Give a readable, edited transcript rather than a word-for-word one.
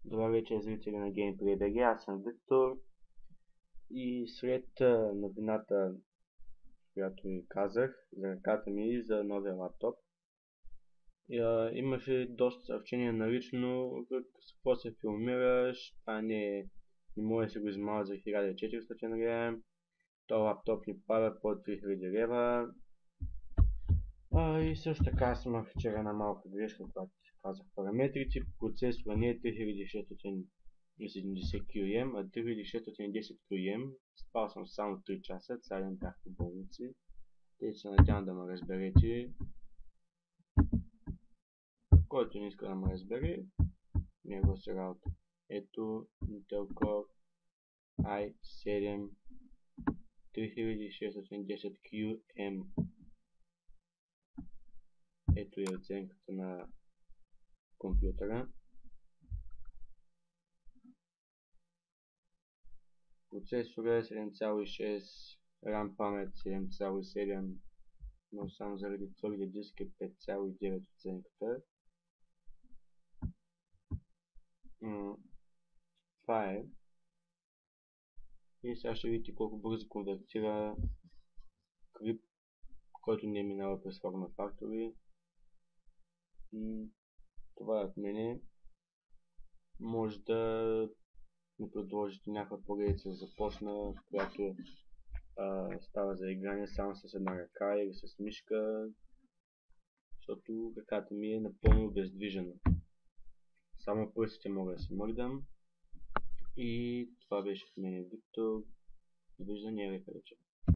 Добър вечер, зрители на Gameplay BG, аз съм Виктор и след новината, която ви казах за ръката ми и за новия лаптоп, имаше доста съобщения на лично, с какво се филмираш, това не може да се го измава за 1400 лева, този лаптоп ни пада под 3000 лева. И също така аз имах вчера една малка грешка, когато казах параметрите. Процесора не е 3670 QM, а 3610 QM. Спал съм само 3 часа, цялен бях по болници. Те се надявам да ме разберете. Който не иска да ме разбере, него си работа. Ето Intel Core i7 3610 QM. Ето е оценката на компютъра. Процесора е 7.6, RAM памет 7.7, но само заради твърдия диск е 5.9 оценката. Това е. И сега ще видите колко бързо конвертира клип, който не е минава през Forma Factory. Това е от мене. Може да ми предложите някаква поредица да започна, която става за игране само с една ръка или с мишка, защото ръката ми е напълно бездвижена. Само пръстите мога да се мърдам. И това беше от мен, Виктор. Довиждане, лека вечер.